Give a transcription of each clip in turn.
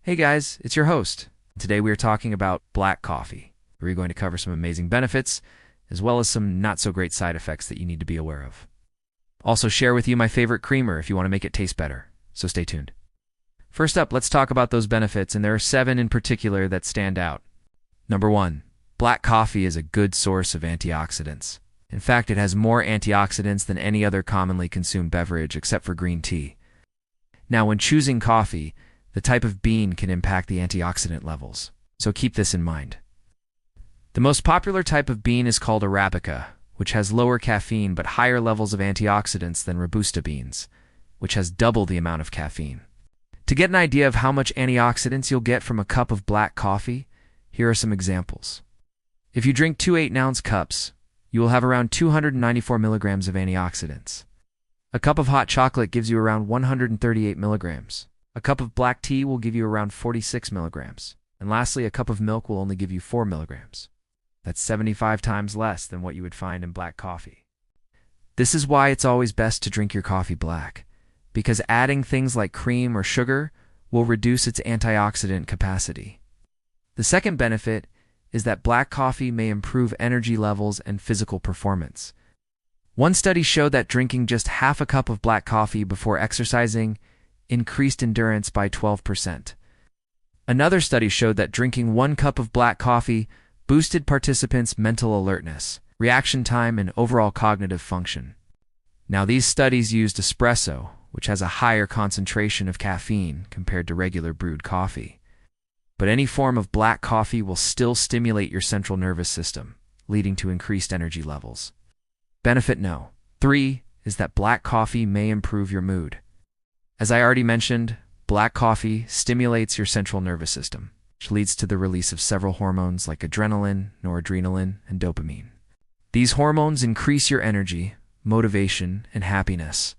Hey guys, it's your host. Today we are talking about black coffee. We're going to cover some amazing benefits, as well as some not-so-great side effects that you need to be aware of. Also share with you my favorite creamer if you want to make it taste better, so stay tuned. First up, let's talk about those benefits, and there are 7 in particular that stand out. Number 1, black coffee is a good source of antioxidants. In fact, it has more antioxidants than any other commonly consumed beverage except for green tea. Now, when choosing coffee, the type of bean can impact the antioxidant levels, so keep this in mind. The most popular type of bean is called Arabica, which has lower caffeine but higher levels of antioxidants than Robusta beans, which has double the amount of caffeine. To get an idea of how much antioxidants you'll get from a cup of black coffee, here are some examples. If you drink 2 8-ounce cups, you will have around 294 milligrams of antioxidants. A cup of hot chocolate gives you around 138 milligrams. A cup of black tea will give you around 46 milligrams. And lastly, a cup of milk will only give you 4 milligrams. That's 75 times less than what you would find in black coffee. This is why it's always best to drink your coffee black, because adding things like cream or sugar will reduce its antioxidant capacity. The second benefit is that black coffee may improve energy levels and physical performance. One study showed that drinking just half a cup of black coffee before exercising increased endurance by 12%. Another study showed that drinking 1 cup of black coffee boosted participants' mental alertness, reaction time, and overall cognitive function. Now, these studies used espresso, which has a higher concentration of caffeine compared to regular brewed coffee. But any form of black coffee will still stimulate your central nervous system, leading to increased energy levels. Benefit no. 3 is that black coffee may improve your mood. As I already mentioned, black coffee stimulates your central nervous system, which leads to the release of several hormones like adrenaline, noradrenaline, and dopamine. These hormones increase your energy, motivation, and happiness.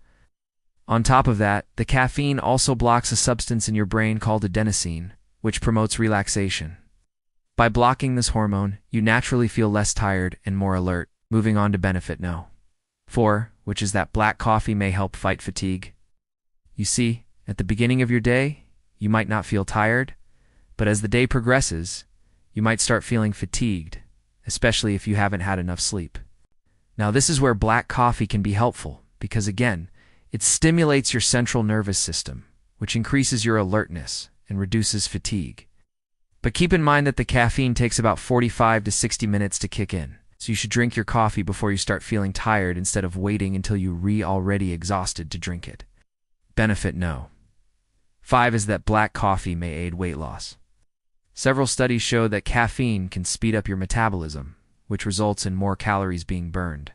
On top of that, the caffeine also blocks a substance in your brain called adenosine, which promotes relaxation. By blocking this hormone, you naturally feel less tired and more alert. Moving on to benefit no. 4, which is that black coffee may help fight fatigue. You see, at the beginning of your day, you might not feel tired, but as the day progresses, you might start feeling fatigued, especially if you haven't had enough sleep. Now, this is where black coffee can be helpful because, again, it stimulates your central nervous system, which increases your alertness and reduces fatigue. But keep in mind that the caffeine takes about 45 to 60 minutes to kick in, so you should drink your coffee before you start feeling tired instead of waiting until you're already exhausted to drink it. Benefit no. 5 is that black coffee may aid weight loss. Several studies show that caffeine can speed up your metabolism, which results in more calories being burned.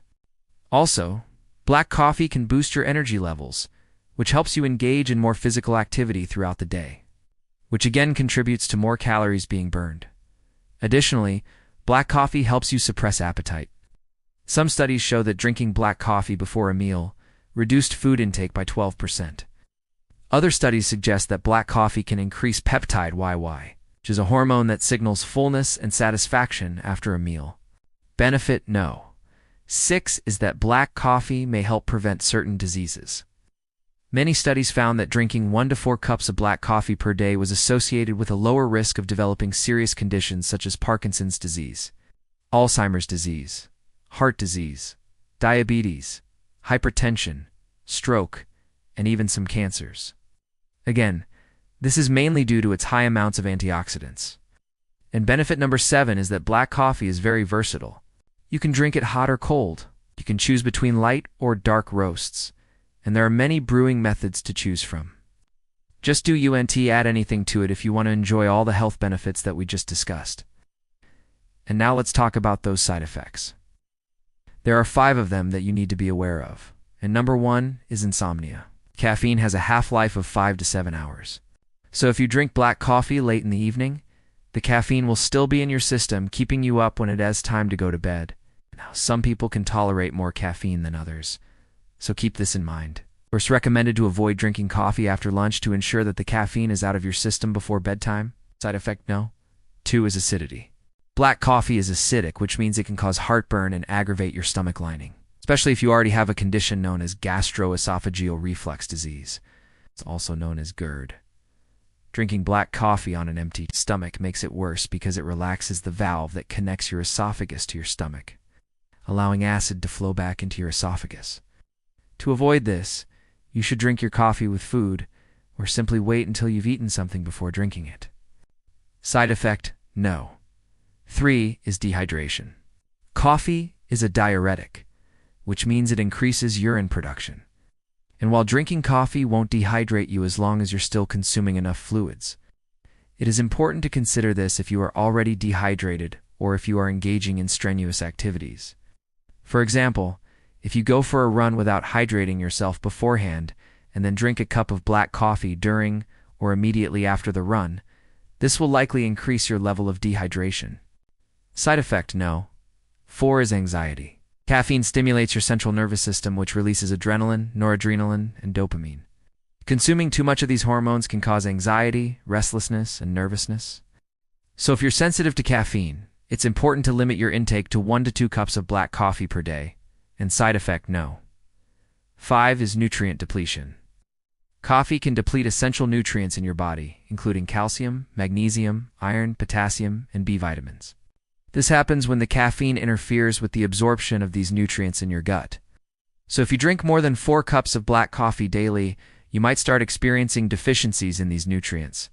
Also, black coffee can boost your energy levels, which helps you engage in more physical activity throughout the day, which again contributes to more calories being burned. Additionally, black coffee helps you suppress appetite. Some studies show that drinking black coffee before a meal reduced food intake by 12%. Other studies suggest that black coffee can increase peptide YY, which is a hormone that signals fullness and satisfaction after a meal. Benefit no. 6 is that black coffee may help prevent certain diseases. Many studies found that drinking 1 to 4 cups of black coffee per day was associated with a lower risk of developing serious conditions such as Parkinson's disease, Alzheimer's disease, heart disease, diabetes, hypertension, stroke, and even some cancers. Again, this is mainly due to its high amounts of antioxidants. And benefit number 7 is that black coffee is very versatile. You can drink it hot or cold. You can choose between light or dark roasts. And there are many brewing methods to choose from. Just add anything to it if you want to enjoy all the health benefits that we just discussed. And now let's talk about those side effects. There are 5 of them that you need to be aware of. And number 1 is insomnia. Caffeine has a half-life of 5 to 7 hours. So if you drink black coffee late in the evening, the caffeine will still be in your system, keeping you up when it is time to go to bed. Now, some people can tolerate more caffeine than others, so keep this in mind. It's recommended to avoid drinking coffee after lunch to ensure that the caffeine is out of your system before bedtime. Side effect no. 2 is acidity. Black coffee is acidic, which means it can cause heartburn and aggravate your stomach lining, especially if you already have a condition known as gastroesophageal reflux disease. It's also known as GERD. Drinking black coffee on an empty stomach makes it worse because it relaxes the valve that connects your esophagus to your stomach, allowing acid to flow back into your esophagus. To avoid this, you should drink your coffee with food or simply wait until you've eaten something before drinking it. Side effect: no. 3 is dehydration. Coffee is a diuretic, which means it increases urine production. And while drinking coffee won't dehydrate you as long as you're still consuming enough fluids, it is important to consider this if you are already dehydrated or if you are engaging in strenuous activities. For example, if you go for a run without hydrating yourself beforehand and then drink a cup of black coffee during or immediately after the run, this will likely increase your level of dehydration. Side effect: no. 4 is anxiety. Caffeine stimulates your central nervous system, which releases adrenaline, noradrenaline, and dopamine. Consuming too much of these hormones can cause anxiety, restlessness, and nervousness. So if you're sensitive to caffeine, it's important to limit your intake to 1 to 2 cups of black coffee per day. And side effect: no. 5 is nutrient depletion. Coffee can deplete essential nutrients in your body, including calcium, magnesium, iron, potassium, and B vitamins. This happens when the caffeine interferes with the absorption of these nutrients in your gut. So if you drink more than 4 cups of black coffee daily, you might start experiencing deficiencies in these nutrients.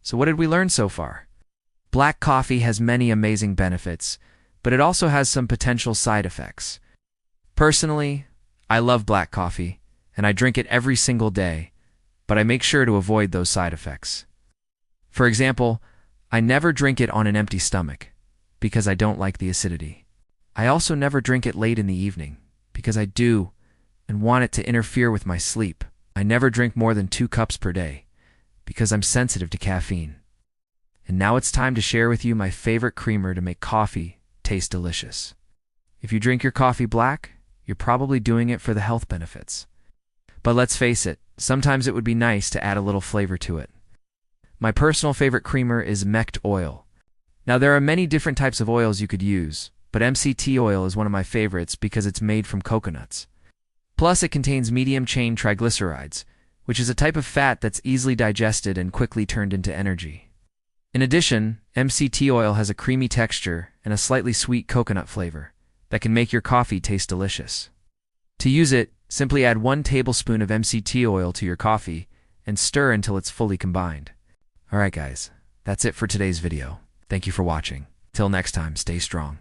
So what did we learn so far? Black coffee has many amazing benefits, but it also has some potential side effects. Personally, I love black coffee, and I drink it every single day, but I make sure to avoid those side effects. For example, I never drink it on an empty stomach, because I don't like the acidity. I also never drink it late in the evening, because I do and want it to interfere with my sleep. I never drink more than 2 cups per day, because I'm sensitive to caffeine. And now it's time to share with you my favorite creamer to make coffee taste delicious. If you drink your coffee black, you're probably doing it for the health benefits. But let's face it, sometimes it would be nice to add a little flavor to it. My personal favorite creamer is MCT oil. Now, there are many different types of oils you could use, but MCT oil is one of my favorites because it's made from coconuts. Plus, it contains medium-chain triglycerides, which is a type of fat that's easily digested and quickly turned into energy. In addition, MCT oil has a creamy texture and a slightly sweet coconut flavor that can make your coffee taste delicious. To use it, simply add 1 tablespoon of MCT oil to your coffee and stir until it's fully combined. Alright guys, that's it for today's video. Thank you for watching. Till next time, stay strong.